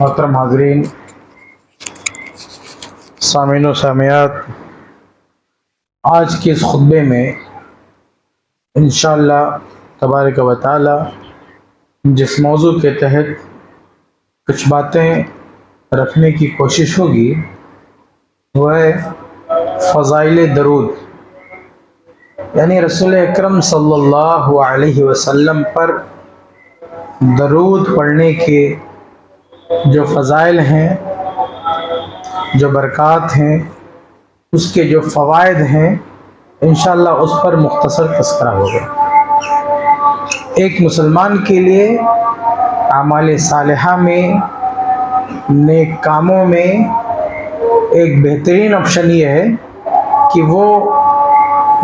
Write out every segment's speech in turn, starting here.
मोहतरम हाज़रीन, सामीन व सामियात, आज के इस खुतबे में इंशाअल्लाह तबारक व तआला जिस मौजू के तहत कुछ बातें रखने की कोशिश होगी वह फ़ज़ाइल दरूद, यानी रसूल अकरम सल्लल्लाहु अलैहि वसल्लम पर दरूद पढ़ने के जो फ़ज़ाइल हैं, जो बरक़ात हैं, उसके जो फ़वाइद हैं, इंशाअल्लाह उस पर मुख्तसर तज़किरा होगा। एक मुसलमान के लिए आमाल सालिहा में, नेक कामों में एक बेहतरीन ऑप्शन ये है कि वो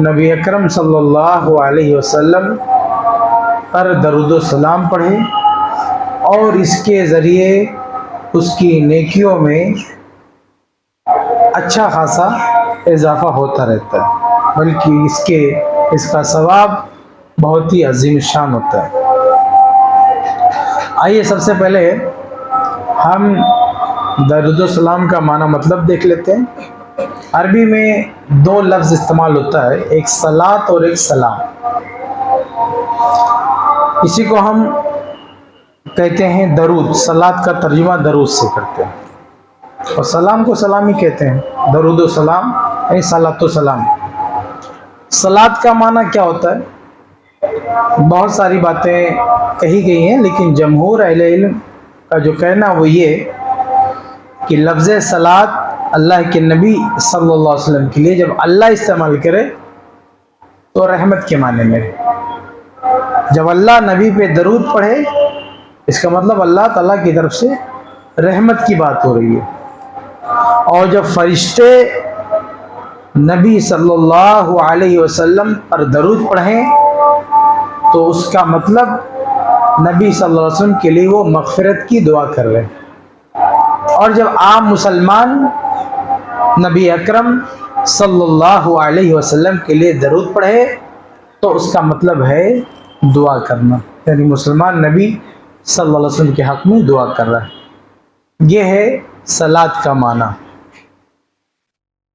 नबी अकरम सल्लल्लाहु अलैहि वसल्लम पर दरूद व सलाम पढ़े और इसके ज़रिए उसकी नेकियों में अच्छा खासा इजाफ़ा होता रहता है, बल्कि इसका सवाब बहुत ही अजीम शान होता है। आइए सबसे पहले हम दरूद व सलाम का माना मतलब देख लेते हैं। अरबी में दो लफ्ज़ इस्तेमाल होता है, एक सलात और एक सलाम। इसी को हम कहते हैं दरूद। सलात का तर्जुमा दरूद से करते हैं और सलाम को सलाम ही कहते हैं। दरूद व सलाम यानी सलात व सलाम। सलात का माना क्या होता है? बहुत सारी बातें कही गई हैं, लेकिन जमहूर अहले इल्म का जो कहना वो ये कि लफ्ज़ सलात अल्लाह के नबी सल्लल्लाहु अलैहि वसल्लम के लिए जब अल्लाह इस्तेमाल करे तो रहमत के माने में। जब अल्लाह नबी पे दरूद पढ़े, इसका मतलब अल्लाह ताला की तरफ से रहमत की बात हो रही है। और जब फरिश्ते नबी सल्लल्लाहु अलैहि वसल्लम पर दरूद पढ़ें तो उसका मतलब नबी सल्लल्लाहु अलैहि वसल्लम के लिए वो मग़फ़िरत की दुआ कर रहे हैं। और जब आम मुसलमान नबी अकरम सल्लल्लाहु अलैहि वसल्लम के लिए दरूद पढ़े तो उसका मतलब है दुआ करना, यानी मुसलमान नबी सल्लल्लाहु अलैहि वसल्लम के हक़ में दुआ कर रहा है। ये है सलात का माना।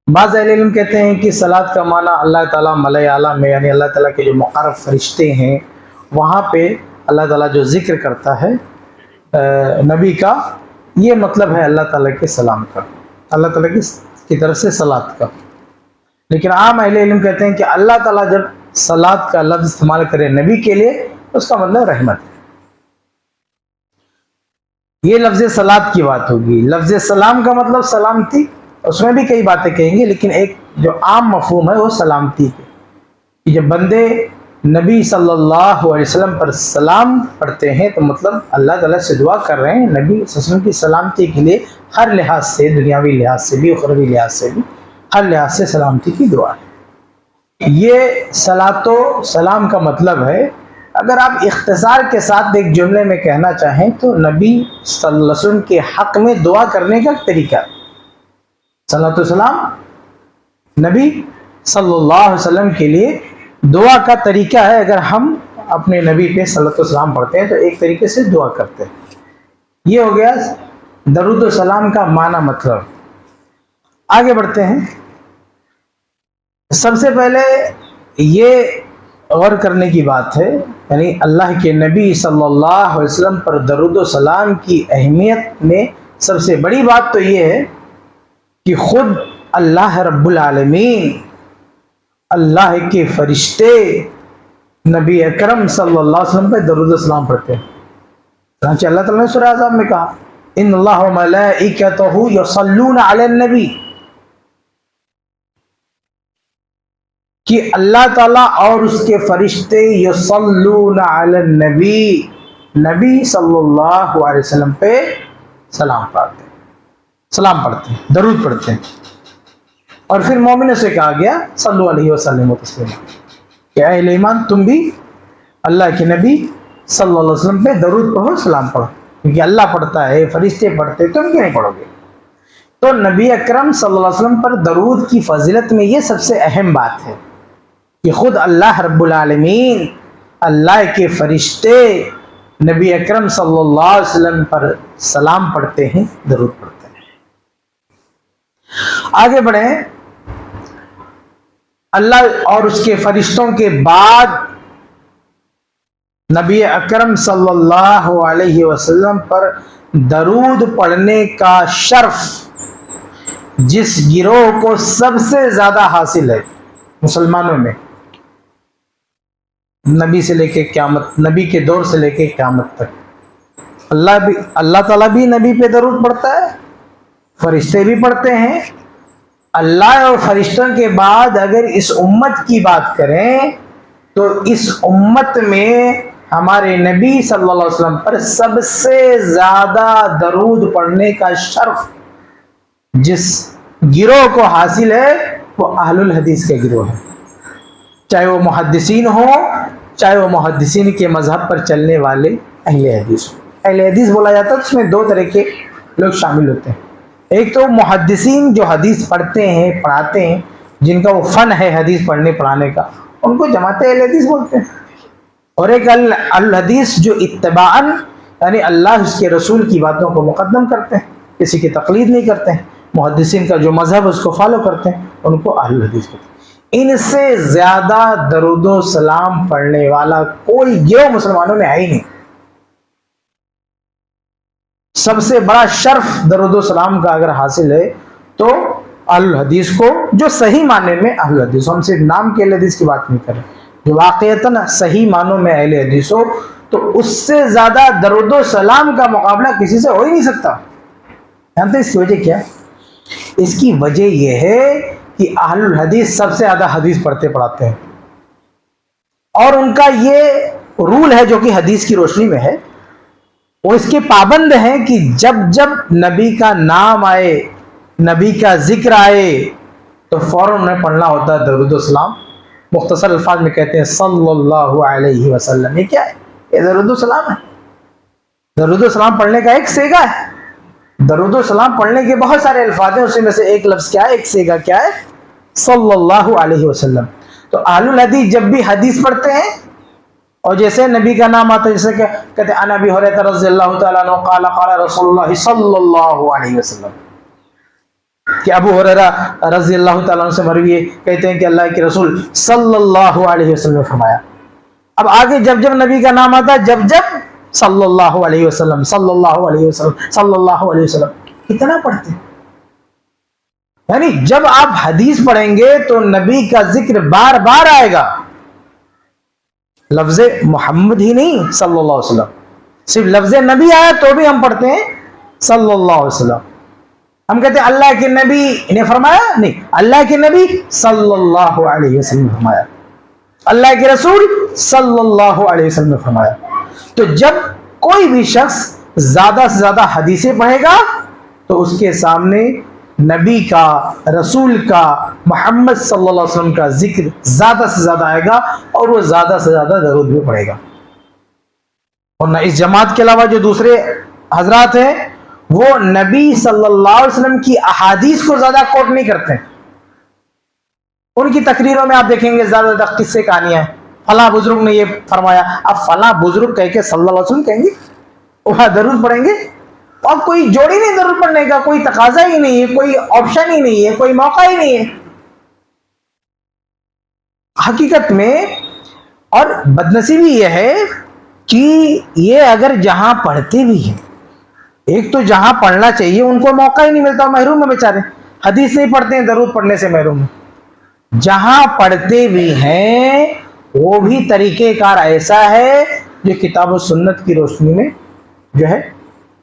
बाज़ अहले इल्म कहते हैं कि सलात का माना अल्लाह ताला मलाए आला में, यानी अल्लाह ताला के जो मुक़र्रब फरिश्ते हैं वहाँ पे अल्लाह ताला जो ज़िक्र करता है नबी का, ये मतलब है अल्लाह ताला के सलाम का, अल्लाह ताला की तरफ से सलात का। लेकिन आम अहले इल्म कहते हैं कि अल्लाह ताला जब सलात का लफ्ज़ इस्तेमाल करे नबी के लिए तो उसका मतलब रहमत है। ये लफ्ज़ सलात की बात होगी। लफ्ज़ सलाम का मतलब सलामती, उसमें भी कई बातें कहेंगे, लेकिन एक जो आम मफ़हूम है वो सलामती है कि जब बंदे नबी सल्लल्लाहु अलैहि वसल्लम पर सलाम पढ़ते हैं तो मतलब अल्लाह ताला से दुआ कर रहे हैं नबी सल्लल्लाहु अलैहि वसल्लम की सलामती के लिए हर लिहाज से, दुनियावी लिहाज से भी, उखरवी लिहाज से भी, हर लिहाज से सलामती की दुआ है। ये सलातो सलाम का मतलब है, अगर आप इख्तिसार के साथ एक जुमले में कहना चाहें तो नबी सल्लल्लाहु अलैहि वसल्लम के हक में दुआ करने का तरीका। सलातो सलाम नबी सल्लल्लाहु अलैहि वसल्लम के लिए दुआ का तरीका है। अगर हम अपने नबी पे सलातो सलाम पढ़ते हैं तो एक तरीके से दुआ करते हैं। ये हो गया दरूद सलाम का माना मतलब। आगे बढ़ते हैं। सबसे पहले ये गौर करने की बात है, यानी अल्लाह के नबी सल्लल्लाहु अलैहि वसल्लम पर दरूद सलाम की अहमियत में सबसे बड़ी बात तो ये है कि खुद अल्लाह रब्बुल आलमीन, अल्लाह के फरिश्ते नबी अकरम सल्लल्लाहु अलैहि वसल्लम पर दरूद सलाम पढ़ते हैं। अल्लाह ताला ने सूरह अहज़ाब में कहा, इन्नल्लाह व मलाइकतहु युसल्लूना अलन नबी, कि अल्लाह ताला और उसके फरिश्ते युसल्लूना अलन नबी, नबी सल्लल्लाहु अलैहि वसल्लम पे सलाम पढ़ते हैं, सलाम पढ़ते हैं, दरूद पढ़ते हैं। और फिर मोमिनों से कहा गया सल्लल्लाहु अलैहि वसल्लम तस्लीमा, कि अहले ईमान तुम भी अल्लाह के नबी सल्लल्लाहु अलैहि वसल्लम पे दरूद पढ़ो, सलाम पढ़ो, क्योंकि अल्लाह पढ़ता है, फरिश्ते पढ़ते, तुम क्यों नहीं पढ़ोगे। तो नबी अकरम सल्लल्लाहु अलैहि वसल्लम पर दरूद की फजीलत में ये सबसे अहम बात है कि खुद अल्लाह रब्बुल आलमीन, अल्लाह के फरिश्ते नबी अकरम सल्लल्लाहु अलैहि वसल्लम पर सलाम पढ़ते हैं, दरूद पढ़ते हैं। आगे बढ़े। अल्लाह और उसके फरिश्तों के बाद नबी अकरम सल्लल्लाहु अलैहि वसल्लम पर दरूद पढ़ने का शर्फ जिस गिरोह को सबसे ज्यादा हासिल है मुसलमानों में, नबी से लेके क़यामत, नबी के दौर से लेके क़यामत तक, अल्लाह ताला भी नबी पे दरूद पढ़ता है, फरिश्ते भी पढ़ते हैं। अल्लाह और फरिश्तों के बाद अगर इस उम्मत की बात करें तो इस उम्मत में हमारे नबी सल्लल्लाहु अलैहि वसल्लम पर सबसे ज्यादा दरूद पढ़ने का शर्फ जिस गिरोह को हासिल है वो अहलुल हदीस का गिरोह है। चाहे वो मुहद्दिसीन हो, चाहे वो मुहद्दिसीन के मजहब पर चलने वाले अहले हदीस हो। अहले हदीस बोला जाता है, उसमें दो तरह के लोग शामिल होते हैं। एक तो मुहद्दिसीन जो हदीस पढ़ते हैं, पढ़ाते हैं, जिनका वो फन है हदीस पढ़ने पढ़ाने का, उनको जमाते अहले हदीस बोलते हैं। और एक अल हदीस जो इत्तबाअन, यानी अल्लाह उसके रसूल की बातों को मुकद्दम करते हैं, किसी की तकलीद नहीं करते हैं, मुहद्दिसीन का जो मजहब उसको फॉलो करते हैं, उनको अहल हदीस कहते हैं। इनसे ज्यादा दरूदो सलाम पढ़ने वाला कोई गिरोह मुसलमानों में है ही नहीं। सबसे बड़ा शर्फ दरूदो सलाम का अगर हासिल है तो अहल हदीस को, जो सही माने में अहल हदीस, हम सिर्फ नाम के अहल हदीस की बात नहीं करें, जो वाकईतन सही मानों में अहले हदीस हो, तो उससे ज्यादा दरूदो सलाम का मुकाबला किसी से हो ही नहीं सकता। जानते इसकी वजह क्या है? इसकी वजह यह है कि अहलुल हदीस सबसे ज्यादा हदीस पढ़ते पढ़ाते हैं, और उनका ये रूल है जो कि हदीस की रोशनी में है, वो इसके पाबंद हैं कि जब जब नबी का नाम आए, नबी का जिक्र आए, तो फौरन उन्हें पढ़ना होता है दरूद सलाम। मुख्तसर अल्फाज में कहते हैं सल्लल्लाहु अलैहि वसल्लम। ये क्या है? ये दरूद सलाम है। दरूद सलाम पढ़ने का एक सेगा है। दरूद सलाम पढ़ने के बहुत सारे अल्फाज हैं, उसी में से एक लफ्ज क्या है, एक सेगा क्या है? सल्लल्लाहु अलैहि वसल्लम। तो अहलुल हदीस जब भी हदीस पढ़ते हैं और जैसे नबी का नाम आता है, जैसे क्या कहते हैं, अन अबी हुरैरा रज़ियल्लाहु तआला अन्हु क़ाला क़ाला रसूलुल्लाह सल्लल्लाहु अलैहि वसल्लम, कि अबू हुरैरा रज़ियल्लाहु तआला अन्हु से मरवी है, कहते हैं कि अल्लाह के रसूल सल्लल्लाहु अलैहि वसल्लम ने फरमाया। अब आगे जब जब नबी का नाम आता है, जब जब सल्लल्लाहु अलैहि वसल्लम, सल्लल्लाहु अलैहि वसल्लम, सल्लल्लाहु अलैहि वसल्लम, कितना पढ़ते हैं। यानी जब आप हदीस पढ़ेंगे तो नबी का जिक्र बार बार आएगा, लफ्ज़े मोहम्मद ही नहीं सल्लल्लाहु अलैहि वसल्लम, सिर्फ लफ्ज़े नबी आया तो भी हम पढ़ते हैं सल्लल्लाहु अलैहि वसल्लम। हम कहते हैं अल्लाह के नबी ने फरमाया, नहीं, अल्लाह के नबी सल्लल्लाहु अलैहि वसल्लम फरमाया, अल्लाह के रसूल सल्लल्लाहु अलैहि वसल्लम ने फरमाया। तो जब कोई भी शख्स ज्यादा से ज्यादा हदीसें पढ़ेगा तो उसके सामने नबी का, रसूल का, मोहम्मद सल्लल्लाहु अलैहि वसल्लम का जिक्र ज़्यादा से ज़्यादा आएगा और वो ज़्यादा से ज़्यादा दरूद भी पड़ेगा। और न इस जमात के अलावा जो दूसरे हजरात हैं वो नबी सल्लल्लाहु अलैहि वसल्लम की अहादीस को ज़्यादा कोट नहीं करते हैं। उनकी तकरीरों में आप देखेंगे ज़्यादा किस्से कहानियां हैं, फला बुजुर्ग ने ये फरमाया। अब फला बुजुर्ग कह के सल्लल्लाहु अलैहि वसल्लम कहेंगे, वहां दरूद पढ़ेंगे। अब कोई जोड़ी नहीं दरूद पढ़ने का, कोई तकाजा ही नहीं है, कोई ऑप्शन ही नहीं है, कोई मौका ही नहीं है हकीकत में। और बदनसीबी यह है कि ये अगर जहां पढ़ते भी हैं, एक तो जहां पढ़ना चाहिए उनको मौका ही नहीं मिलता, महरूम है बेचारे, हदीस नहीं पढ़ते हैं, दरूद पढ़ने से महरूम है। जहां पढ़ते भी हैं वो भी तरीकेकार ऐसा है जो किताब और सुन्नत की रोशनी में जो है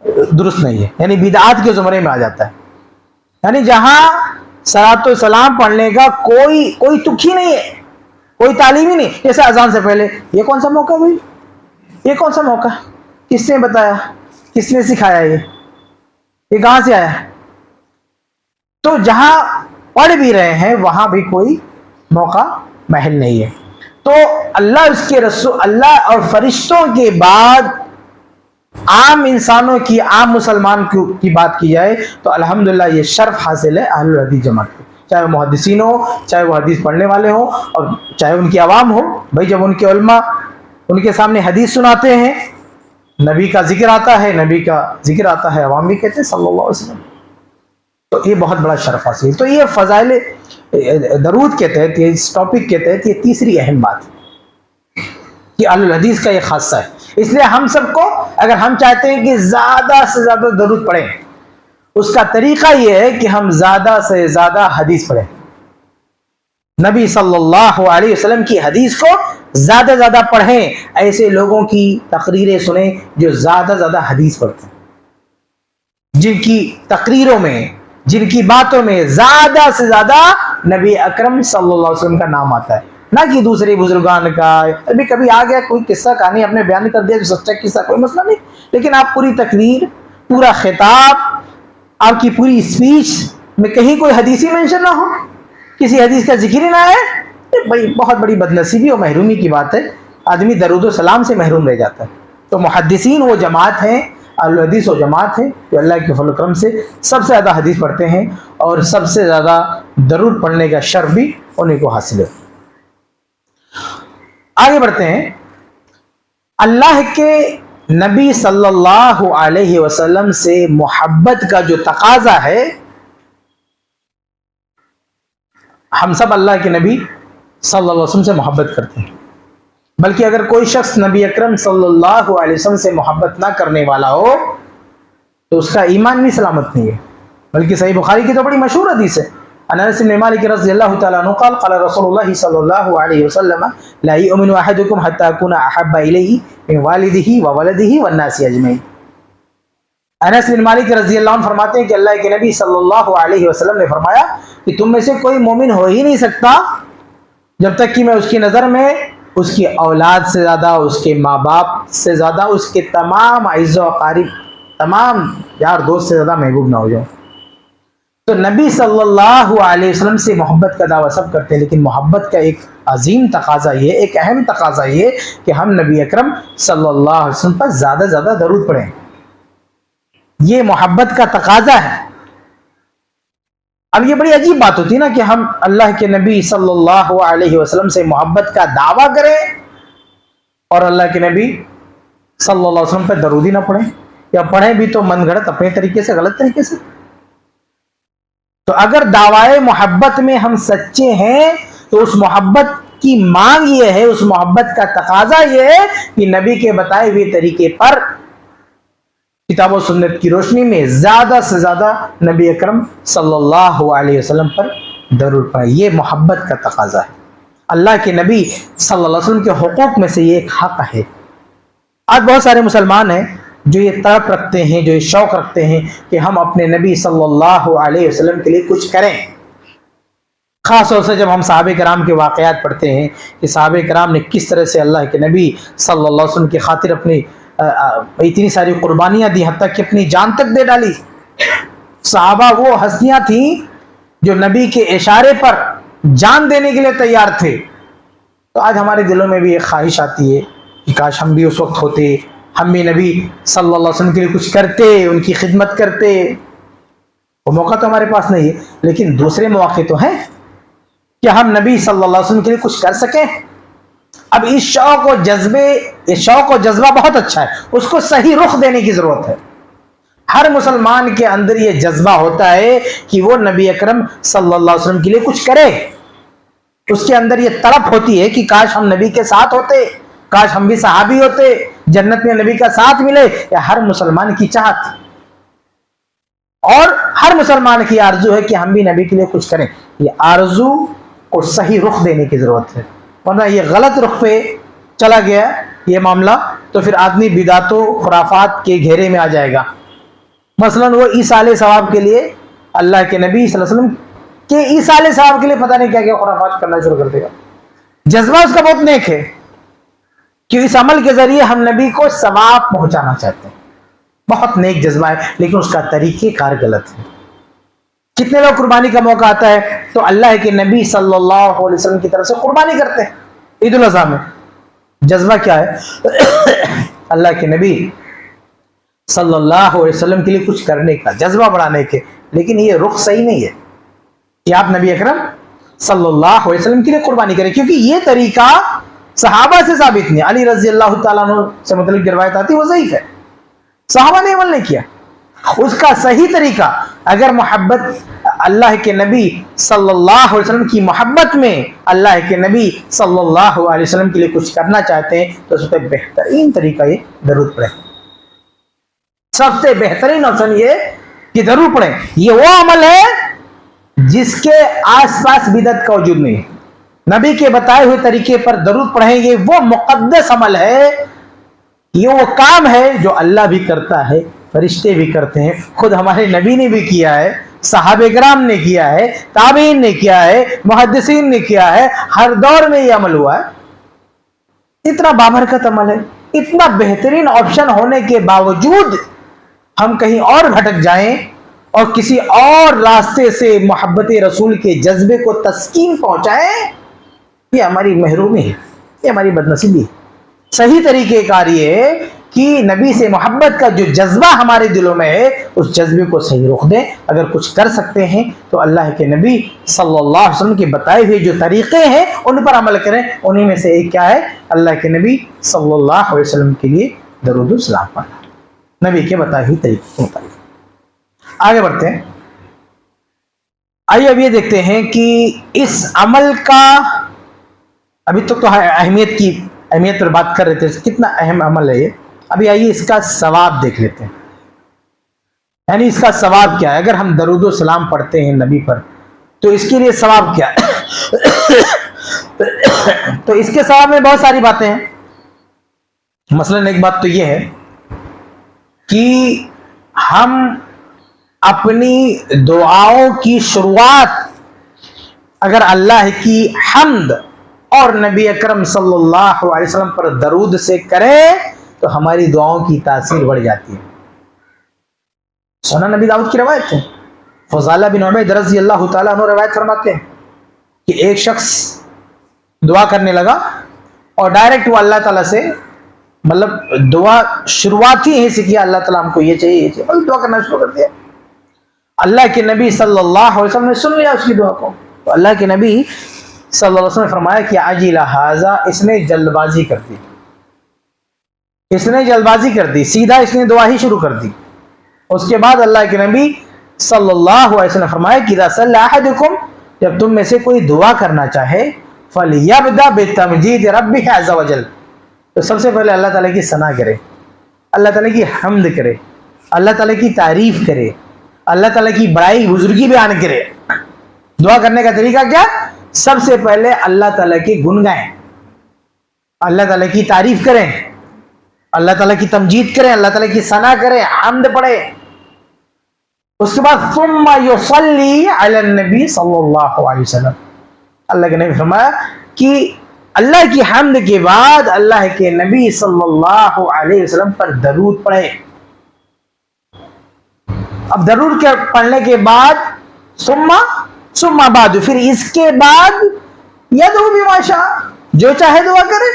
दुरुस्त नहीं है, यानी बिदआत के ज़ुमरे में आ जाता है। यानी जहां सलातो सलाम पढ़ने का कोई तुक ही नहीं है, कोई तालीम ही नहीं। जैसे अजान से पहले ये कौन सा मौका भाई, ये कौन सा मौका, किसने बताया, किसने सिखाया, ये कहां से आया? तो जहां पढ़ भी रहे हैं वहां भी कोई मौका महल नहीं है। तो अल्लाह, उसके रसूल, अल्लाह और फरिश्तों के बाद आम इंसानों की, आम मुसलमान की बात की जाए तो अल्हम्दुलिल्लाह ये शर्फ हासिल है अहलुल हदीस जमात को, चाहे वो मुहद्दिसीन हो, चाहे वो हदीस पढ़ने वाले हो, और चाहे उनकी आवाम हो। भाई जब उनके उलमा उनके सामने हदीस सुनाते हैं, नबी का जिक्र आता है, नबी का जिक्र आता है, अवाम भी कहते हैं सल्लल्लाहु अलैहि वसल्लम, तो ये बहुत बड़ा शर्फ हासिल। तो ये फजाइल दरूद के तहत, ये इस टॉपिक के तहत, ये तीसरी अहम बात है कि अहलुल हदीस का ये खासा है। इसलिए हम सबको, अगर हम चाहते हैं कि ज्यादा से ज्यादा दरूद पढ़ें, उसका तरीका यह है कि हम ज्यादा से ज्यादा हदीस पढ़ें, नबी सल्लल्लाहु अलैहि वसल्लम की हदीस को ज्यादा ज्यादा पढ़ें। ऐसे लोगों की तकरीरें सुने जो ज्यादा ज्यादा हदीस पढ़ते हैं, जिनकी तकरीरों में, जिनकी बातों में ज्यादा से ज्यादा नबी अकरम सल्लल्लाहु अलैहि वसल्लम का नाम आता है, ना कि दूसरे बुजुर्गान का। अभी कभी आ गया कोई किस्सा कहानी अपने बयान कर दिया जो सच्चा किस्सा, कोई मसला नहीं, लेकिन आप पूरी तकरीर, पूरा खिताब, आपकी पूरी स्पीच में कहीं कोई हदीसी मेंशन ना हो, किसी हदीस का जिक्र ही ना है, भाई बहुत बड़ी बदनसीबी और महरूमी की बात है। आदमी दरूद सलाम से महरूम रह जाता है। तो मुहद्दिसीन वो जमात हैं, अहलुल हदीस वो जमात है जो अल्लाह के फज़ल करम से सबसे ज़्यादा हदीस पढ़ते हैं और सबसे ज़्यादा दरूद पढ़ने का शर्फ भी उन्हीं को हासिल है। आगे बढ़ते हैं। अल्लाह के नबी सल्लल्लाहु अलैहि वसल्लम से मोहब्बत का जो तकाजा है, हम सब अल्लाह के नबी सल्लल्लाहु अलैहि वसल्लम से मोहब्बत करते हैं। बल्कि अगर कोई शख्स नबी अकरम सल्लल्लाहु अलैहि वसल्लम से मोहब्बत ना करने वाला हो तो उसका ईमान भी सलामत नहीं है। बल्कि सही बुखारी की तो बड़ी मशहूर हदीस है, अनस इब्न मालिक रज़ियल्लाहु तआला अन्हु क़ाल क़ाल रसूलुल्लाह सल्लल्लाहु अलैहि वसल्लम ला युमिनु अहदुकुम हत्ता अकूना अहब्बा इलैहि मिन वालिदिही व वलदिही वन नासि अजमईन। अनस बिन मालिक रज़ियल्लाहु अन्हु फरमाते हैं कि अल्लाह के नबी सल्लल्लाहु अलैहि वसल्लम ने फरमाया कि तुम में से कोई मोमिन हो ही नहीं सकता जब तक कि मैं उसकी नज़र में उसकी औलाद से ज़्यादा, उसके माँ बाप से ज़्यादा, उसके तमाम अज़्ज़ो अक़ारिब, तमाम यार दोस्त से ज़्यादा महबूब ना हो जाऊँ। तो नबी सल्लल्लाहु अलैहि वसल्लम से मोहब्बत का दावा सब करते हैं, लेकिन मोहब्बत का एक अजीम तकाजा ये, एक अहम तकाजा ये कि हम नबी अकरम सल्लल्लाहु अलैहि वसल्लम पर ज़्यादा से ज़्यादा दरूद पढ़ें। ये मोहब्बत का तकाजा है। अब ये बड़ी अजीब बात होती है ना कि हम अल्लाह के नबी सल्लल्लाहु अलैहि वसल्लम से मोहब्बत का दावा करें और अल्लाह के नबी सल्लल्लाहु अलैहि वसल्लम पर दरूद ही ना पढ़ें, या पढ़ें भी तो मनगढ़ंत अपने तरीके से, गलत तरीके से। तो अगर दावाए मोहब्बत में हम सच्चे हैं तो उस मोहब्बत की मांग ये है, उस मोहब्बत का तकाजा ये है कि नबी के बताए हुए तरीके पर किताब और सुन्नत की रोशनी में ज्यादा से ज्यादा नबी अकरम सल्लल्लाहु अलैहि वसल्लम पर दरूद पढ़ें। ये मोहब्बत का तकाजा है। अल्लाह के नबी सल्लल्लाहु अलैहि वसल्लम के हुकूक में से ये एक हक है। आज बहुत सारे मुसलमान हैं जो ये तड़प रखते हैं, जो ये शौक रखते हैं कि हम अपने नबी सल्लल्लाहु अलैहि वसल्लम के लिए कुछ करें। खास तौर से जब हम सहाबे कराम के वाक़यात पढ़ते हैं कि सहाबे कराम ने किस तरह से अल्लाह के नबी सल्लल्लाहु अलैहि वसल्लम की खातिर अपनी इतनी सारी कुर्बानियाँ दी, हत्ता कि अपनी जान तक दे डाली। सहाबा वो हस्तियां थी जो नबी के इशारे पर जान देने के लिए तैयार थे। तो आज हमारे दिलों में भी एक ख्वाहिश आती है कि काश हम भी उस वक्त होते, हम भी नबी सल्लल्लाहु अलैहि वसल्लम के लिए कुछ करते, उनकी खिदमत करते। वो मौका तो हमारे पास नहीं है, लेकिन दूसरे मौके तो हैं कि हम नबी सल्लल्लाहु अलैहि वसल्लम के लिए कुछ कर सकें। अब इस शौक और जज्बे, ये शौक और जज्बा बहुत अच्छा है, उसको सही रुख देने की जरूरत है। हर मुसलमान के अंदर ये जज्बा होता है कि वो नबी अकरम सल्लल्लाहु अलैहि वसल्लम के लिए कुछ करे। उसके अंदर ये तड़प होती है कि काश हम नबी के साथ होते, काश हम भी सहाबी होते, जन्नत में नबी का साथ मिले। या हर मुसलमान की चाहत और हर मुसलमान की आरजू है कि हम भी नबी के लिए कुछ करें। ये आरजू को सही रुख देने की जरूरत है, वरना ये गलत रुख पे चला गया ये मामला तो फिर आदमी बिदातों खुराफात के घेरे में आ जाएगा। मसलन वो ईसाले सवाब के लिए, अल्लाह के नबी सल्लल्लाहु अलैहि वसल्लम के ईसाले सवाब के लिए पता नहीं क्या क्या खुराफात करना शुरू कर देगा। जज्बा उसका बहुत नेक है कि इस अमल के जरिए हम नबी को सवाब पहुंचाना चाहते हैं, बहुत नेक जज्बा है, लेकिन उसका तरीक़ेकार गलत है। कितने लोग कुर्बानी का मौका आता है तो अल्लाह के नबी सल्लल्लाहु अलैहि वसल्लम की तरफ से कुर्बानी करते हैं ईद उल अज़हा में। जज्बा क्या है? अल्लाह के नबी सल्लल्लाहु अलैहि वसल्लम के लिए कुछ करने का जज्बा बढ़ाने के। लेकिन ये रुख सही नहीं है कि आप नबी अकरम सल्लल्लाहु अलैहि वसल्लम के लिए कुर्बानी करें, क्योंकि ये तरीका सहाबा से साबित नहीं। अली रजी अल्लाह तआला अन्हु से मतलब रिवायत आती है वो ज़ईफ है, सहाबा ने अमल नहीं किया। उसका सही तरीका, अगर मोहब्बत अल्लाह के नबी सल्लल्लाहु अलैहि वसल्लम की मोहब्बत में अल्लाह के नबी सल्लल्लाहु अलैहि वसल्लम के लिए कुछ करना चाहते हैं तो सबसे बेहतरीन तरीका ये दरूद पढ़े। सबसे बेहतरीन ऑप्शन ये कि दरूद पढ़े। ये वो अमल है जिसके आसपास बिदअत का वजूद नहीं है। नबी के बताए हुए तरीके पर दरूद पढ़ेंगे, वो मुकद्दस अमल है, ये वो काम है जो अल्लाह भी करता है, फरिश्ते भी करते हैं, खुद हमारे नबी ने भी किया है, सहाबे किराम ने किया है, ताबीन ने किया है, मुहद्दिसीन ने किया है, हर दौर में ये अमल हुआ है। इतना बाबरकत अमल है, इतना बेहतरीन ऑप्शन होने के बावजूद हम कहीं और भटक जाएं और किसी और रास्ते से मोहब्बत रसूल के जज्बे को तस्कीन पहुंचाएं, ये हमारी महरूमी है, ये हमारी बदनसीबी है। सही तरीके कार ये है कि नबी से मोहब्बत का जो जज्बा हमारे दिलों में है उस जज्बे को सही रुख दें। अगर कुछ कर सकते हैं तो अल्लाह के नबी सल्लल्लाहु अलैहि वसल्लम के बताए हुए जो तरीके हैं उन पर अमल करें। उन्हीं में से एक क्या है? अल्लाह के नबी सल्लल्लाहु अलैहि वसल्लम के लिए दरूद व सलाम पढ़ना, नबी के बताए हुए तरीके के मुताबिक। आगे बढ़ते हैं। आइए अब ये देखते हैं कि इस अमल का अभी तक तो अहमियत पर बात कर रहे थे, कितना अहम अमल है ये। अभी आइए इसका सवाब देख लेते हैं, यानी इसका सवाब क्या है। अगर हम दरूद व सलाम पढ़ते हैं नबी पर तो इसके लिए सवाब क्या है? तो इसके सवाब में बहुत सारी बातें हैं। मसलन एक बात तो ये है कि हम अपनी दुआओं की शुरुआत अगर अल्लाह की हम्द और नबी अकरम सल्लल्लाहु अलैहि वसल्लम पर दरूद से करें तो हमारी दुआओं की तासीर बढ़ जाती है। सुना नबी दाऊद की रवायत है, फज़ाला बिन उबैद रज़ी अल्लाह तआला अन्हु रवायत फरमाते हैं कि एक शख्स दुआ करने लगा और डायरेक्ट वो अल्लाह ताला से, मतलब दुआ शुरुआत ही से किया, अल्लाह ताला हमको ये चाहिए, ये चाहिए, बस दुआ करना शुरू कर दिया। अल्लाह के नबी सल्लल्लाहु अलैहि वसल्लम ने सुन लिया उसकी दुआ को। तो अल्लाह के नबी सल्लल्लाहु अलैहि वसल्लम ने फरमाया कि आजिला हाजा, इसने जल्दबाजी कर दी, इसने जल्दबाजी कर दी, सीधा इसने दुआ ही शुरू कर दी। उसके बाद अल्लाह के नबी सल्लल्लाहु अलैहि वसल्लम ने फरमाया कि इज़ा सल्ला अहदुकुम, जब तुम में से कोई दुआ करना चाहे, फलयब्दा बितमजीद रब्बिही अज़्ज़ा वजल, तो सबसे पहले अल्लाह ताला की सना करे, अल्लाह ताला की हम्द करे, अल्लाह ताला की तारीफ करे, अल्लाह ताला की बड़ाई बुजुर्गी बयान करे। दुआ करने का तरीका क्या? सबसे पहले अल्लाह ताला के गुण गाएं, अल्लाह ताला की तारीफ करें, अल्लाह ताला की तमजीद करें, अल्लाह ताला की सना करें, हम्द पढ़े। उसके बाद सुम्मा युसल्ली अला नबी सल्लल्लाहु अलैहि वसल्लम, अल्लाह के नबी फरमाया कि अल्लाह की हम्द के बाद अल्लाह के नबी सल्लल्लाहु अलैहि वसल्लम पर दरूद पढ़े। अब दरूद के पढ़ने के बाद सुम्मा सुम्मा बाद, फिर इसके बाद यदू भी माशा, जो चाहे दुआ करे।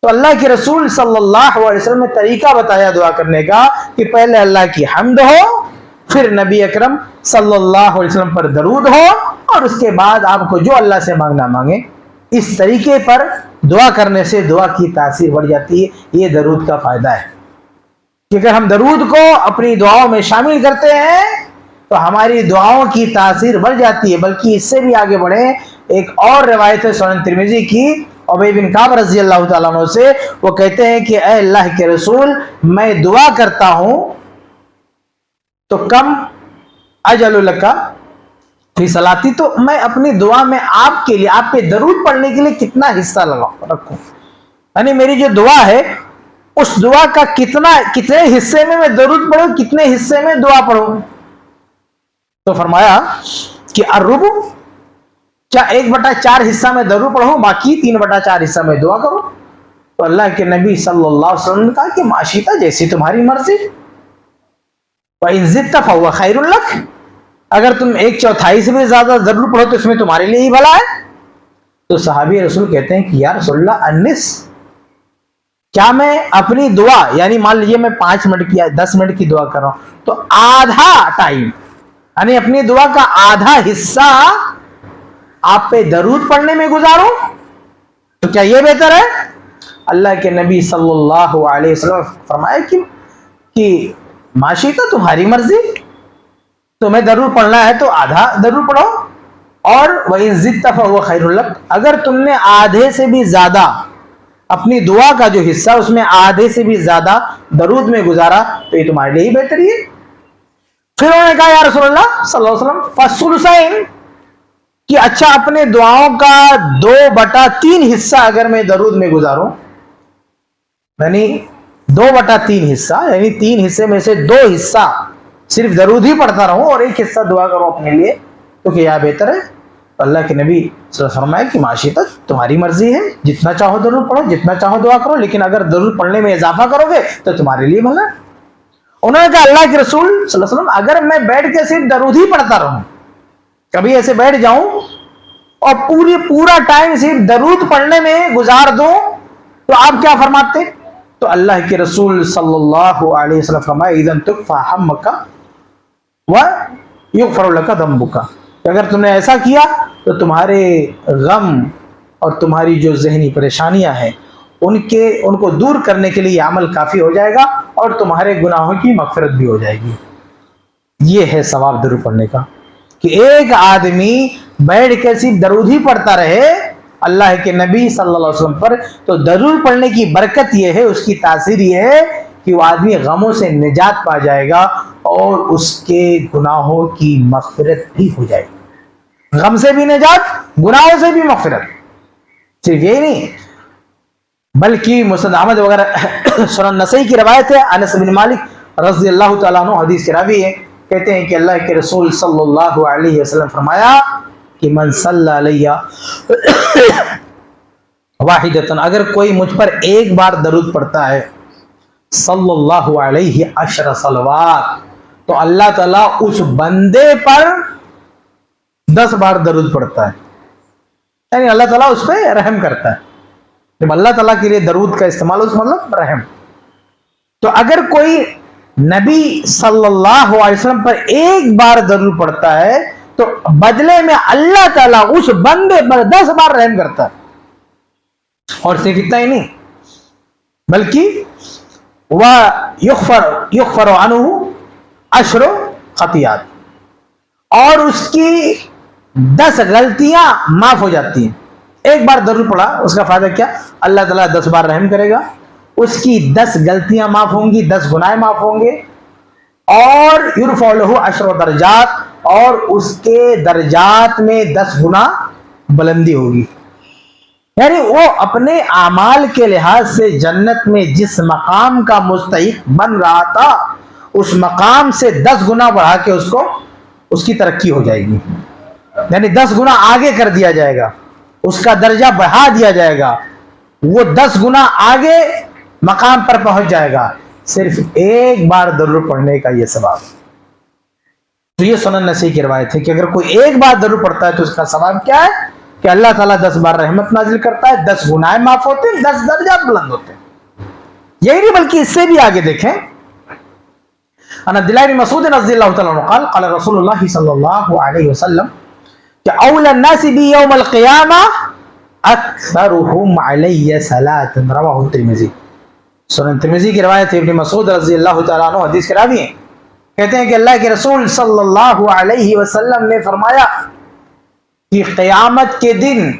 तो अल्लाह के रसूल सल्लल्लाहु अलैहि वसल्लम ने तरीका बताया दुआ करने का कि पहले अल्लाह की हम्द हो, फिर नबी अकरम सल्लल्लाहु अलैहि वसल्लम पर दरूद हो, और उसके बाद आपको जो अल्लाह से मांगना मांगे। इस तरीके पर दुआ करने से दुआ की तासीर बढ़ जाती है। ये दरूद का फायदा है कि अगर हम दरूद को अपनी दुआओं में शामिल करते हैं तो हमारी दुआओं की तासीर बढ़ जाती है। बल्कि इससे भी आगे बढ़े, एक और रिवायत है सुनन तिरमिजी की, उबई बिन काब रज़ी अल्लाह तआला अन्हु से, वो कहते हैं कि ऐ अल्लाह के रसूल, मैं दुआ करता हूं तो कम अजलु लका फी सलाती, तो मैं अपनी दुआ में आपके लिए, आप पे दरूद पढ़ने के लिए कितना हिस्सा रखूं, यानी मेरी जो दुआ है उस दुआ का कितने हिस्से में मैं दरूद पढ़ूं, कितने हिस्से में दुआ पढ़ूं। तो फरमाया कि अर्रुबु, क्या 1/4 हिस्सा में दरूद पढ़ूं, बाकी 3/4 हिस्सा में दुआ करो। तो अल्लाह के नबी सल्लल्लाहु अलैहि वसल्लम ने कहा कि माशिता, जैसी तुम्हारी मर्जी, व इन ज़िदता फहुव खैरुन लक, अगर तुम 1/4 से भी ज्यादा दरूद पढ़ो तो इसमें तुम्हारे लिए ही भला है। तो सहाबी रसूल कहते हैं कि या रसूलल्लाह अन्निस, क्या मैं अपनी दुआ, यानी मान लीजिए मैं 5 मिनट की या 10 मिनट की दुआ कर रहा हूं, तो आधा टाइम, यानी अपनी दुआ का आधा हिस्सा आप पे दरूद पढ़ने में गुजारो, तो क्या यह बेहतर है? अल्लाह के नबी सल्लल्लाहु अलैहि वसल्लम फरमाया कि माशिता, तुम्हारी मर्जी, तुम्हें दरूद पढ़ना है तो आधा दरूद पढ़ो, और वह इन ज़िदता फहुव खैरुन लक, अगर तुमने आधे से भी ज्यादा अपनी दुआ का जो हिस्सा उसमें आधे से भी ज्यादा दरूद में गुजारा तो ये तुम्हारे लिए ही बेहतरी है। फिर उन्होंने कहा या रसूलल्लाह सल्लल्लाहु अलैहि वसल्लम फसुलुसैन, कि अच्छा अपने दुआओं का 2/3 हिस्सा अगर मैं दरूद में गुजारूं, यानी 2/3 हिस्सा, यानी 3 हिस्से में से 2 हिस्सा सिर्फ दरूद ही पढ़ता रहूं और 1 हिस्सा दुआ करो अपने लिए, तो क्या बेहतर है? तो अल्लाह के नबी फरमाया कि माशिता, तुम्हारी मर्जी है, जितना चाहो दरूद पढ़ो, जितना चाहो दुआ करो, लेकिन अगर दरूद पढ़ने में इजाफा करोगे तो तुम्हारे लिए भला। उन्होंने कहा अल्लाह के रसूल सल्लल्लाहु अलैहि वसल्लम, अगर मैं बैठ के सिर्फ दरूद ही पढ़ता रहूं, कभी ऐसे बैठ जाऊं और पूरा टाइम सिर्फ दरूद पढ़ने में गुजार दूं, तो आप क्या फरमाते? तो अल्लाह के रसूल सल्लल्लाहु अलैहि वसल्लम फरमाया इदन तुकफा हम्मका व युगफर लका दम्बुका, अगर तुमने ऐसा किया तो तुम्हारे गम और तुम्हारी जो जहनी परेशानियां हैं उनको दूर करने के लिए ये अमल काफी हो जाएगा और तुम्हारे गुनाहों की मगफिरत भी हो जाएगी। ये है सवाब दरूद पढ़ने का, कि एक आदमी बैठ के सिर्फ दरूद ही पढ़ता रहे अल्लाह के नबी सल्लल्लाहु अलैहि वसल्लम पर, तो दरूद पढ़ने की बरकत यह है, उसकी तासीर यह है कि वो आदमी गमों से निजात पा जाएगा और उसके गुनाहों की मगफिरत भी हो जाएगी। गम से भी निजात, गुनाहों से भी मगफिरत। सिर्फ यही नहीं बल्कि मुस्नद अहमद वगैरह सुनन नसई की रवायत है, अनस बिन मालिक रज़ी अल्लाह तआला अन्हु हदीस के रावी है, कहते हैं कि अल्लाह के रसूल सल्लल्लाहु अलैहि वसल्लम फरमाया कि मन सल्ला अलैया वाहिदतन, अगर कोई मुझ पर एक बार दरूद पढ़ता है, सल्लल्लाहु अलैहि अशर सलवात, तो अल्लाह ताला उस बंदे पर 10 बार दरूद पढ़ता है, यानी अल्लाह ताला उस पर रहम करता है। जब अल्लाह ताला के लिए दरूद का इस्तेमाल उस मतलब रहम। तो अगर कोई नबी सल्लल्लाहु अलैहि वसल्लम पर एक बार दरूद पढ़ता है तो बदले में अल्लाह ताला उस बंदे पर 10 बार रहम करता है। और सिर्फ इतना ही नहीं बल्कि वह युगफर अन्हु अशर खतियात, और उसकी 10 गलतियां माफ हो जाती हैं। एक बार दरूद पढ़ा, उसका फायदा क्या? अल्लाह ताला 10 बार रहम करेगा, उसकी 10 गलतियां माफ होंगी, 10 गुनाह माफ होंगे, और युरफअ लहु अशर दरजात, और उसके दर्जात में 10 गुना बुलंदी होगी। यानी वो अपने आमाल के लिहाज से जन्नत में जिस मकाम का मुस्तहिक बन रहा था, उस मकाम से 10 गुना बढ़ा के उसको उसकी तरक्की हो जाएगी, यानी 10 गुना आगे कर दिया जाएगा, उसका दर्जा बढ़ा दिया जाएगा, वो 10 गुना आगे मकाम पर पहुंच जाएगा, सिर्फ एक बार दरूद पढ़ने का ये सवाब। तो ये सुनन नसी की रवायत है कि अगर कोई एक बार दरूद पढ़ता है तो उसका सवाब क्या है कि अल्लाह ताला 10 बार रहमत नाजिल करता है, 10 गुनाह माफ होते हैं, 10 दर्जात बुलंद होते हैं। यही नहीं बल्कि इससे भी आगे देखें, अब्दुल्लाह बिन मसूद रज़ियल्लाहु तआला अन्हु क़ाल क़ाल रसूलुल्लाह सल्लल्लाहु अलैहि वसल्लम कि औला अन्नासि बि यौमल क़ियामा अक्सरुहुम अलैहि सलातन, रवाहु तिर्मिज़ी। सुनन तिर्मिज़ी की रिवायत है, इब्न मसूद रज़ियल्लाहु तआला अन्हु हदीस के रावी हैं, कहते हैं कि अल्लाह के रसूल सल्लल्लाहु अलैहि वसल्लम ने फरमाया कि क़यामत के दिन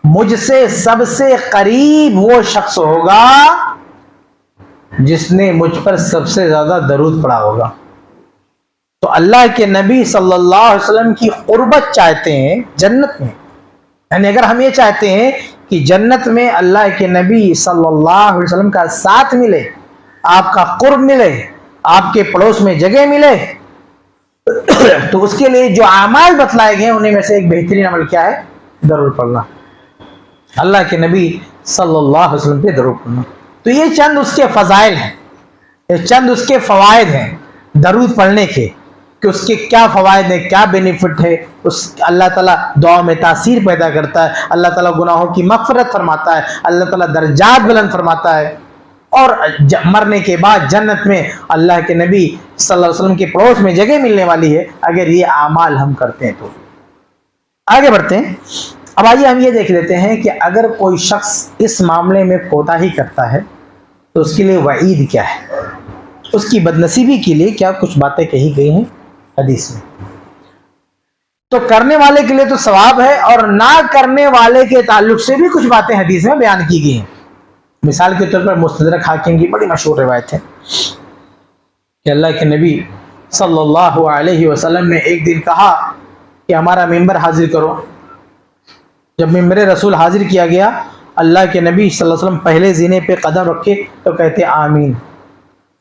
मुझसे सबसे करीब वो शख्स होगा जिसने मुझ पर सबसे ज्यादा दरूद पढ़ा होगा। तो अल्लाह के नबी सल्लल्लाहु अलैहि वसल्लम की कुर्बत चाहते हैं जन्नत में, यानी अगर हम ये चाहते हैं कि जन्नत में अल्लाह के नबी सल्लल्लाहु अलैहि वसल्लम का साथ मिले, आपका कुर्ब मिले, आपके पड़ोस में जगह मिले, तो उसके लिए जो आमाल बतलाए गए उन्हीं में से एक बेहतरीन अमल क्या है? दरूद पढ़ना, अल्लाह के नबी सल्लल्लाहु अलैहि वसल्लम पे दरूद पढ़ना। तो ये चंद उसके फजाइल हैं, ये चंद उसके फवायद हैं दरूद पढ़ने के, कि उसके क्या फवायद हैं, क्या बेनिफिट है। उस अल्लाह ताला दुआ में तासीर पैदा करता है, अल्लाह ताला गुनाहों की मग़फ़िरत फरमाता है, अल्लाह ताला दर्जात बुलंद फरमाता है, और मरने के बाद जन्नत में अल्लाह के नबी सल्लल्लाहु अलैहि वसल्लम के पड़ोस में जगह मिलने वाली है अगर ये आमाल हम करते हैं। तो आगे बढ़ते हैं। अब आइए हम ये देख लेते हैं कि अगर कोई शख्स इस मामले में कोताही करता है तो उसके लिए वईद क्या है, उसकी बदनसीबी के लिए क्या कुछ बातें कही गई हैं हदीस में। तो करने वाले के लिए तो सवाब है, और ना करने वाले के ताल्लुक से भी कुछ बातें हदीस में बयान की गई हैं। मिसाल के तौर पर मुस्तदरक हाकिम की बड़ी मशहूर रिवायत है कि अल्लाह के नबी सल्लल्लाहु अलैहि वसल्लम ने एक दिन कहा कि हमारा मिंबर हाजिर करो। जब मिंबर रसूल हाजिर किया गया, अल्लाह के नबी सल्लल्लाहु अलैहि वसल्लम पहले जीने पे कदम रखे तो कहते आमीन।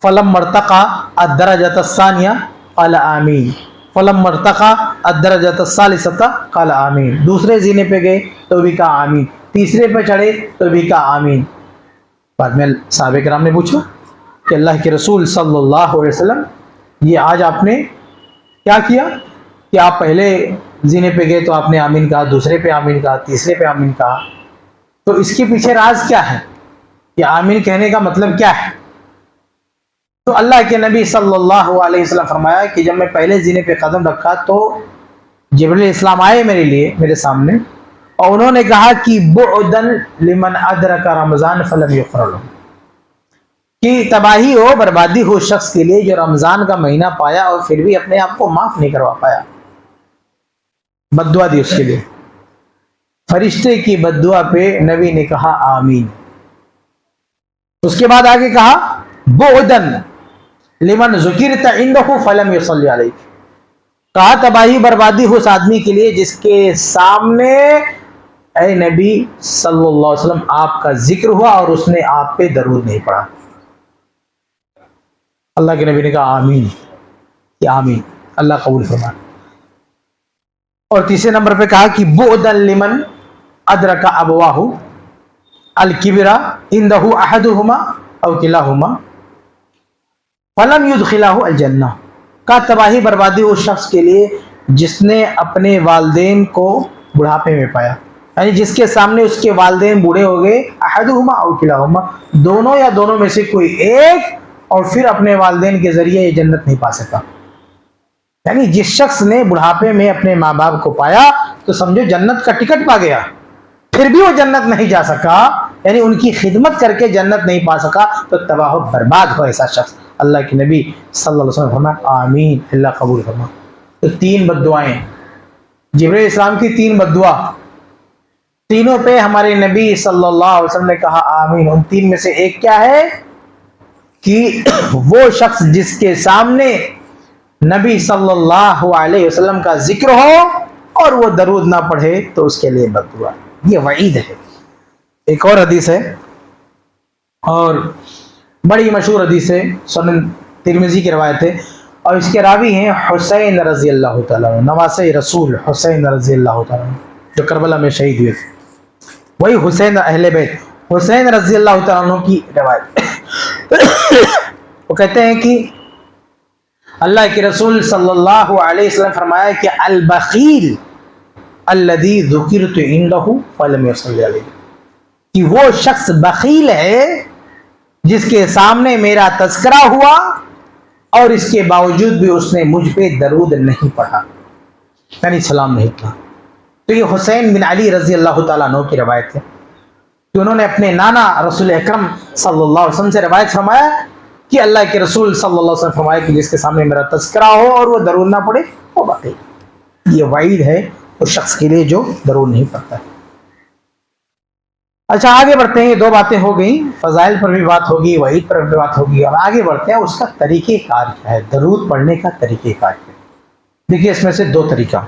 फलम मर्तका अद्दरजत सानिया क़ाल आमीन, फलम मर्तका अद्दरजत सालिसता क़ाल आमीन। दूसरे जीने पे गए तो भी कहा आमीन, तीसरे पे चढ़े तो भी कहा आमीन। बाद में साहबे किराम ने पूछा कि अल्लाह के रसूल सल्लल्लाहु अलैहि वसल्लम, ये आज आपने क्या किया कि आप पहले जीने पे गए तो आपने आमीन कहा, दूसरे पे आमीन कहा, तीसरे पे आमीन कहा, तो इसके पीछे राज क्या है, कि आमीन कहने का मतलब क्या है? तो अल्लाह के नबी सल्लल्लाहु अलैहि वसल्लम फरमाया कि जब मैं पहले जीने पे कदम रखा तो जिब्रील इस्लाम आए मेरे लिए, मेरे सामने, और उन्होंने कहा कि बुअदन लिमन अदरका रमजान फलम युग़फर लहू, कि तबाही हो, बर्बादी हो शख्स के लिए जो रमजान का महीना पाया और फिर भी अपने आप को माफ नहीं करवा पाया। बद्दुआ दी उसके लिए, फरिश्ते की बद्दुआ पे नबी ने कहा आमीन। उसके बाद आगे कहा बुअदन लिमन ज़ुकिरत इंदहु फलम युसल्ली अलैहि, कहा तबाही बर्बादी हो उस आदमी के लिए जिसके सामने ऐ नबी सल्लल्लाहु अलैहि वसल्लम आपका जिक्र हुआ और उसने आप पे दरूद नहीं पढ़ा। अल्लाह के नबी ने कहा आमीन, कि आमीन, अल्लाह कबूल फरमा। और तीसरे नंबर पे कहा कि बुअदन लिमन अदरका अबवाहु अल किबरा इंदहु अहदुहुमा औ किलाहुमा फलम युदखिलहु अल जन्नह, का तबाही बर्बादी उस शख्स के लिए जिसने अपने वालदेन को बुढ़ापे में पाया, यानी जिसके सामने उसके वालदेन बूढ़े हो गए, अहदुहुमा औ किलाहुमा, दोनों या दोनों में से कोई एक, और फिर अपने वालदेन के जरिए ये जन्नत नहीं पा सका। यानी जिस शख्स ने बुढ़ापे में अपने माँ बाप को पाया तो समझो जन्नत का टिकट पा गया, फिर भी वो जन्नत नहीं जा सका, यानी उनकी खिदमत करके जन्नत नहीं पा सका, तो तबाह बर्बाद हो ऐसा शख्स। अल्लाह के नबी सल्लल्लाहु अलैहि वसल्लम फरमाया आमीन, अल्लाह कबूल फरमा। तो तीन बद्दुआएं, जिब्रील इस्लाम की तीन बद्दुआ, तीनों पे हमारे नबी सल्लल्लाहु अलैहि वसल्लम ने कहा आमीन। उन तीन में से एक क्या है कि वो शख्स जिसके सामने नबी सल्लल्लाहु अलैहि वसल्लम का जिक्र हो और वो दरूद ना पढ़े तो उसके लिए बद्दुआ। ये वईद है। एक और हदीस है और बड़ी मशहूर हदीस है, सुनन तिर्मिज़ी की रवायत है, और इसके रावी हैं हुसैन रज़ी अल्लाह तआला अन्हु, नवासे रसूल हुसैन रज़ी अल्लाह तआला अन्हु, जो करबला में शहीद हुए थे। वही हुसैन अहले बैत हुसैन रज़ी अल्लाह तआला अन्हु की रवायत। वो कहते हैं कि अल्लाह के रसूल सल्लल्लाहु अलैहि वसल्लम फरमाया कि अल बखील अल्लज़ी ज़ुकिरतु इंदहु फलम युसल्ली अलैहि, कि वो शख्स बखील है जिसके सामने मेरा तज़किरा हुआ और इसके बावजूद भी उसने मुझ पे दरूद नहीं पढ़ा, यानी सलाम नहीं पढ़ा। तो ये हुसैन बिन अली रजी अल्लाह ताला अन्हु की रवायत है कि उन्होंने अपने नाना रसूल अकरम सल्लल्लाहु अलैहि वसल्लम से रवायत फरमाया कि अल्लाह के रसूल सल्लल्लाहु अलैहि वसल्लम फरमाया कि जिसके सामने मेरा तज़किरा हो और वो दरूद ना पढ़े वो बाकी। ये वाइद है उस शख्स के लिए जो दरूद नहीं पढ़ता है। अच्छा, आगे बढ़ते हैं। ये दो बातें हो गई, फजाइल पर भी बात होगी, वहीद पर भी बात होगी। और आगे बढ़ते हैं, उसका तरीक़ेकार क्या है, दरूद पढ़ने का तरीक़ेकार क्या है। देखिए, इसमें से दो तरीका।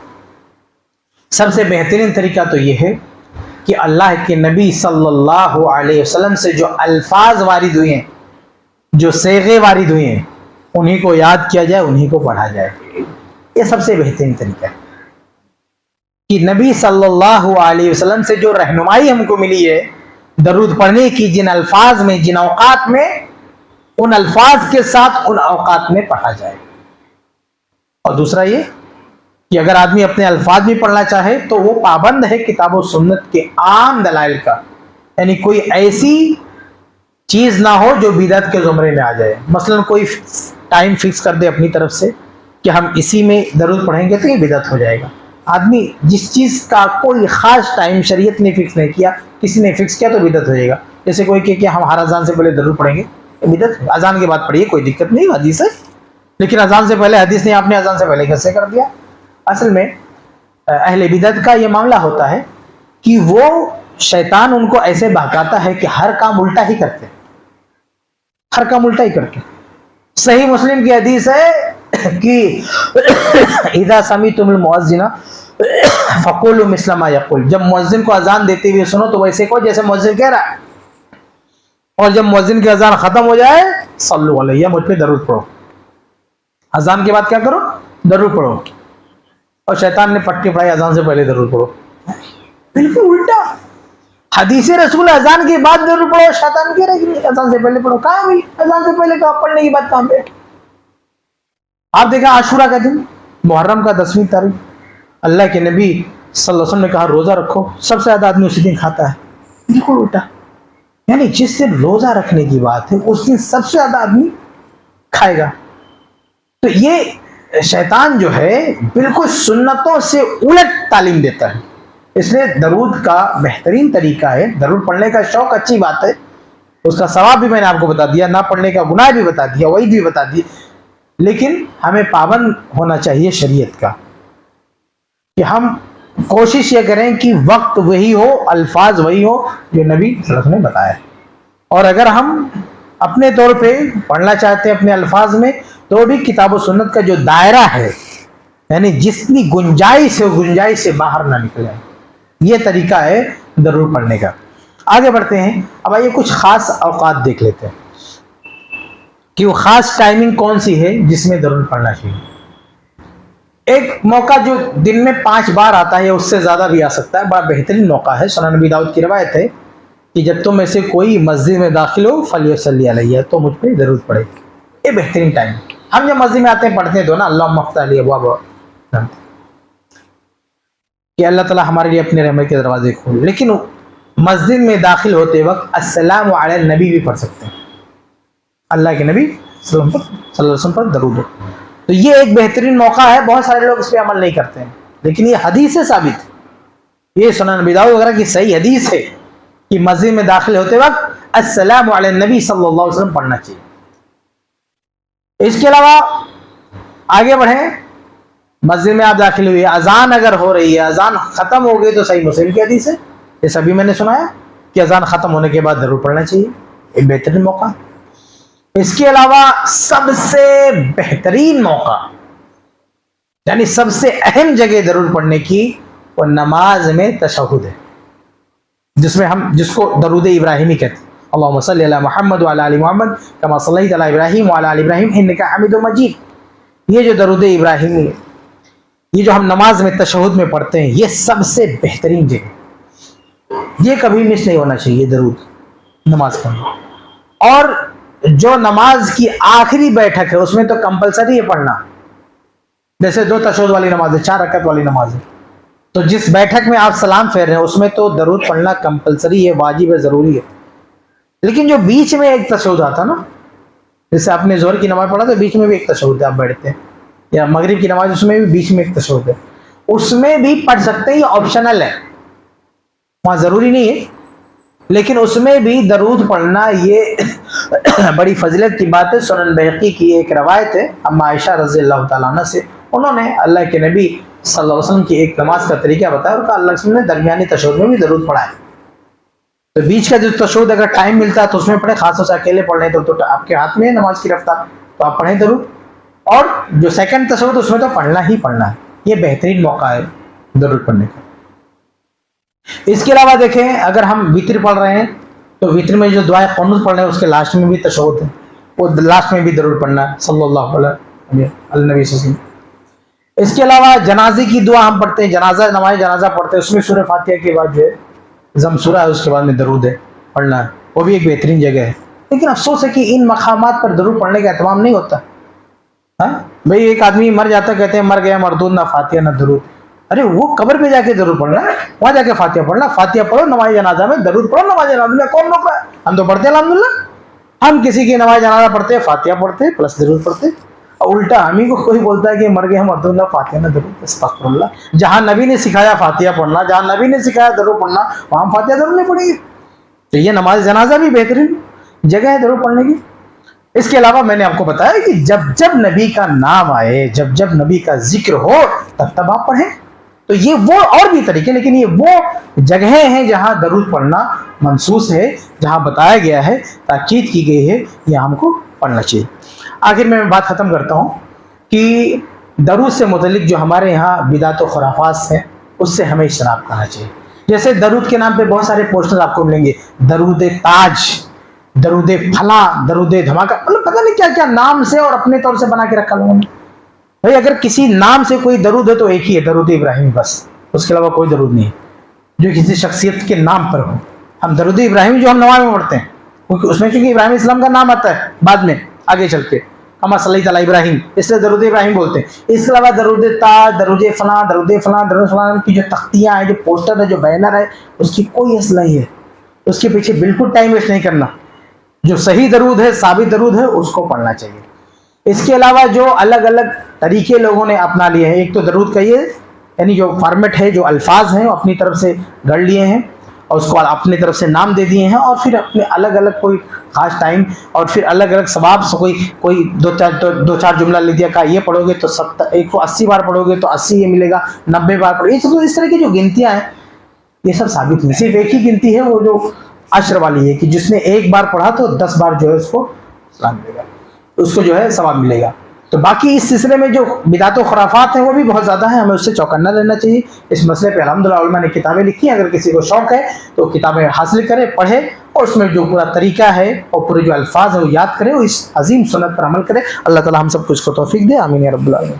सबसे बेहतरीन तरीका तो ये है कि अल्लाह के नबी सल्लल्लाहु अलैहि वसल्लम से जो अल्फाज वारिद हुए हैं, जो सेगे वारिद हुए हैं, उन्हीं को याद किया जाए, उन्हीं को पढ़ा जाए। ये सबसे बेहतरीन तरीका है कि नबी सल्लल्लाहु अलैहि वसल्लम से जो रहनुमाई हमको मिली है दरूद पढ़ने की, जिन अल्फाज में, जिन औकात में, उन अल्फाज के साथ उन औकात में पढ़ा जाए। और दूसरा ये कि अगर आदमी अपने अल्फाज भी पढ़ना चाहे तो वो पाबंद है किताब और सुन्नत के आम दलाइल का, यानी कोई ऐसी चीज ना हो जो बिदअत के जुमरे में आ जाए। मसलन कोई टाइम फिक्स कर दे अपनी तरफ से कि हम इसी में दरूद पढ़ेंगे तो ये बिदअत हो जाएगा। आदमी जिस चीज का कोई खास टाइम शरीयत ने फिक्स नहीं किया, किसी ने फिक्स किया तो बिदअत हो जाएगा। जैसे कोई कहे कि हम हर अजान से पहले दरूद पढ़ेंगे, बिदअत है। अजान के बाद पढ़िए, कोई दिक्कत नहीं, हदीस है। लेकिन अजान से पहले हदीस नहीं, आपने अजान से पहले कैसे कर दिया। असल में अहले बिदअत का ये मामला होता है कि वो शैतान उनको ऐसे बहकाता है कि हर काम उल्टा ही करते हैं, हर काम उल्टा ही करते। सही मुस्लिम की हदीस है कि इदा समीतुमुल मुअज्जिना फकुलु मिस्ला मा यकुल, जब मुअज्जिन को अजान देते हुए सुनो तो वैसे कहो जैसे मुअज्जिन कह रहा है, और जब मुअज्जिन की अजान खत्म हो जाए सल्लु अलैहि, मुझ पे दरूद पढ़ो। अजान के बाद क्या करो, दरूद पढ़ो। और शैतान ने पट्टी पढ़ाई अजान से पहले दरूद पढ़ो, बिल्कुल उल्टा। हदीस रसूल अजान के बाद दरूद पढ़ो, शैतान कह रहा है कि अजान से पहले पढ़ो। कहाँ भाई अजान से पहले कहा, पढ़ने की बात कहाँ पे। आप देखा आशूरा का दिन, मुहर्रम का 10वीं तारीख, अल्लाह के नबी सल्लल्लाहु अलैहि वसल्लम ने कहा रोजा रखो, सबसे ज्यादा आदमी उसी दिन खाता है। बिल्कुल उल्टा, यानी जिस दिन रोजा रखने की बात है उस दिन सबसे ज्यादा आदमी खाएगा। तो ये शैतान जो है बिल्कुल सुन्नतों से उलट तालीम देता है। इसलिए दरूद का बेहतरीन तरीका है, दरूद पढ़ने का शौक अच्छी बात है, उसका सवाब भी मैंने आपको बता दिया, ना पढ़ने का गुनाह भी बता दिया, वही भी बता दिया। लेकिन हमें पाबंद होना चाहिए शरीयत का कि हम कोशिश ये करें कि वक्त वही हो, अल्फाज वही हो जो नबी सल्लल्लाहु अलैहि वसल्लम ने बताया। और अगर हम अपने तौर पे पढ़ना चाहते हैं अपने अल्फाज में, तो भी किताब और सुन्नत का जो दायरा है, यानी जितनी गुंजाइश है गुंजाइश से बाहर ना निकले, ये तरीका है दरूद पढ़ने का। आगे बढ़ते हैं। अब आइए कुछ खास औकात देख लेते हैं कि वो खास टाइमिंग कौन सी है जिसमें दरूद पढ़ना चाहिए। एक मौका जो दिन में 5 बार आता है या उससे ज्यादा भी आ सकता है, बड़ा बेहतरीन मौका है। सुनन नबी दाऊद की रवायत है कि जब तुम में से कोई मस्जिद में दाखिल हो फलयुसल्ली अलैहि, तो मुझ पर दरूद पढ़े। ये बेहतरीन टाइम। हम जब मस्जिद में आते हैं पढ़ते हैं दो ना, अल्लाहुम्मा फ़्तह अली अब्वाब, कि अल्लाह ताला हमारे लिए अपने रहमत के दरवाजे खोले। लेकिन मस्जिद में दाखिल होते वक्त अस्सलामु अला नबी भी पढ़ सकते हैं, अल्लाह के नबी सल्लल्लाहु अलैहि वसल्लम पर दरूद। तो ये एक बेहतरीन मौका है। बहुत सारे लोग इस पर अमल नहीं करते हैं, लेकिन ये हदीस से साबित है, ये सुनन नबी दाऊद वगैरह की सही हदीस है कि मस्जिद में दाखिल होते वक्त अस्सलामु अला नबी सल्लल्लाहु अलैहि वसल्लम पढ़ना चाहिए। इसके अलावा आगे बढ़ें, मस्जिद में आप दाखिल हुए, अजान अगर हो रही है, अजान खत्म हो गई तो सही मुस्लिम की हदीस है, ये सभी मैंने सुनाया कि अजान खत्म होने के बाद दरूद पढ़ना चाहिए, एक बेहतरीन मौका। इसके अलावा सबसे बेहतरीन मौका, यानी सबसे अहम जगह दरूद पढ़ने की, वो नमाज में तशहुद है, जिसमें हम जिसको दरूद इब्राहिमी कहते हैं। अल्लाहुम्मा सल्ली अला मुहम्मद व अला आलि मुहम्मद कमा सल्लैता अला इब्राहीम व अला आलि इब्राहीम इन्नका हमीदुम मजीद। ये जो दरूद इब्राहिमी है, ये जो हम नमाज में तशहुद में पढ़ते हैं, ये सबसे बेहतरीन जगह, ये कभी मिस नहीं होना चाहिए दरूद नमाज का। और जो नमाज की आखिरी बैठक है उसमें तो कंपलसरी है पढ़ना, जैसे 2 तशहुद वाली नमाज है, 4 रकअत वाली नमाज है, तो जिस बैठक में आप सलाम फेर रहे हैं उसमें तो दरूद पढ़ना कंपलसरी है, वाजिब है, जरूरी है। लेकिन जो बीच में एक तशहुद आता ना, जैसे आपने जोहर की नमाज पढ़ा तो बीच में भी एक तशहुद है, आप बैठते हैं, या मगरिब की नमाज उसमें भी बीच में एक तशहुद है, उसमें भी पढ़ सकते हैं, ये ऑप्शनल है, वहां जरूरी नहीं है, लेकिन उसमें भी दरूद पढ़ना ये बड़ी फजीलत की बात है। सुनन बहकी की एक रवायत है अम्मा आयशा रज़ी अल्लाह तआला अन्हा से, उन्होंने अल्लाह के नबी सल्लल्लाहु अलैहि वसल्लम की एक नमाज का तरीका बताया और कहा अल्लाह के रसूल ने दरमियानी तशहुद में भी दरूद पढ़ा है। तो बीच का जो तशहुद अगर टाइम मिलता है तो उसमें पढ़े, खासतौर से अकेले पढ़ने तो आपके हाथ में है नमाज की रफ्तार, तो आप पढ़ें दरूद, और जो सेकंड तशहुद उसमें तो पढ़ना ही पढ़ना है, ये बेहतरीन मौका है दरूद पढ़ने का। इसके अलावा देखें, अगर हम वित्र पढ़ रहे हैं तो वित्र में जो दुआ क़ुनूत पढ़ रहे हैं उसके लास्ट में भी तशहुद है, वो लास्ट में भी दरूद पढ़ना है सल्लल्लाहु अलैहि वसल्लम। इसके अलावा जनाजे की दुआ हम पढ़ते हैं, जनाजा नमाज जनाजा पढ़ते हैं, उसमें सूरह फातिहा के बाद जो है ज़म सूरा है, उसके बाद में दरूद है पढ़ना है, वो भी एक बेहतरीन जगह है। लेकिन अफसोस है कि इन मकामात पर दरूद पढ़ने का एहतमाम नहीं होता। हाँ भाई, एक आदमी मर जाता, कहते हैं मर गया मरदूद, ना फातिहा ना दरूद। अरे वो कब्र पे जाके दरूद पढ़ना है, वहां जाके फातिहा पढ़ना, फातिहा पढ़ो, नमाज जनाजा में दरूद पढ़ो, नमाज जनाजा में कौन रोक रहा है? हम तो पढ़ते हैं अल्हम्दुलिल्लाह, हम किसी की नमाज जनाजा पढ़ते हैं, फातिहा पढ़ते हैं प्लस दरूद पढ़ते हैं, और उल्टा हम ही को कोई बोलता है कि मर गए मरदूद ना फातिहा ना दरूद। अस्तगफिरुल्लाह, जहां नबी ने सिखाया फातिहा पढ़ना, जहां नबी ने सिखाया दरूद पढ़ना, वहां फातिहा दरूद नहीं पढ़ेंगे। तो ये नमाज जनाजा भी बेहतरीन जगह है दरूद पढ़ने की। इसके अलावा मैंने आपको बताया कि जब जब नबी का नाम आए, जब जब नबी का जिक्र हो, तब तब आप पढ़ें। तो ये वो और भी तरीके, लेकिन ये वो जगहें हैं जहां दरूद पढ़ना मनसूस है, जहां बताया गया है, ताकीद की गई है, यह हमको पढ़ना चाहिए। आखिर में मैं बात खत्म करता हूँ कि दरूद से मुतल्लिक जो हमारे यहाँ बिदात व खुराफात हैं, उससे हमें इज्तनाब करना चाहिए। जैसे दरूद के नाम पे बहुत सारे पोस्टर आपको मिलेंगे, दरूद ताज, दरूद फला, दरूद धमाका, मतलब पता नहीं क्या क्या नाम से और अपने तौर से बना के रखा लोगों ने। भाई अगर किसी नाम से कोई दरूद है तो एक ही है, दरूद इब्राहिम, बस, उसके अलावा कोई दरूद नहीं है जो किसी शख्सियत के नाम पर हो। हम दरूद इब्राहिम जो हम नमाज में पढ़ते हैं, क्योंकि उसमें चूंकि इब्राहिम इस्लाम का नाम आता है बाद में आगे चल के, कमा सल्लल्लाहु अलैहि इब्राहिम, इसलिए दरूद इब्राहिम बोलते हैं। इसके अलावा दरूद ताज, दरूद फला, दरूद फला, दरूद फला की जो तख्तियाँ हैं, जो पोस्टर है, जो बैनर है, उसकी कोई असर नहीं है, उसके पीछे बिल्कुल टाइम वेस्ट नहीं करना। जो सही दरूद है, साबित दरूद है, उसको पढ़ना चाहिए। इसके अलावा जो अलग अलग तरीके लोगों ने अपना लिए हैं, एक तो दरूद का ये यानी जो फॉर्मेट है, जो अल्फाज हैं अपनी तरफ से गढ़ लिए हैं और उसको अपनी तरफ से नाम दे दिए हैं, और फिर अपने अलग अलग कोई खास टाइम और फिर अलग अलग सवाब से कोई दो चार जुमला लिख दिया, का ये पढ़ोगे तो 180 बार पढ़ोगे तो 80 ये मिलेगा, 90 बार पढ़ोगे। तो इस तरह की जो गिनतियाँ हैं ये सब साबित नहीं, सिर्फ एक ही गिनती है, वो जो अशर वाली है कि जिसने एक बार पढ़ा तो 10 बार जो है उसको सलाम मिलेगा, उसको जो है सवाब मिलेगा। तो बाकी इस सिलसिले में जो बिदात व खुराफात हैं वो भी बहुत ज़्यादा हैं, हमें उससे चौकन्ना रहना चाहिए। इस मसले पे अल्हम्दुलिल्लाह उलमा ने किताबें लिखी हैं, अगर किसी को शौक़ है तो किताबें हासिल करे, पढ़े, और उसमें जो पूरा तरीका है और पूरे जो अल्फाज है वो याद करे, वो इस अजीम सुन्नत पर अमल करे। अल्लाह ताला हम सब कुछ को तौफीक दे, आमीन या रब्बुल आलमीन।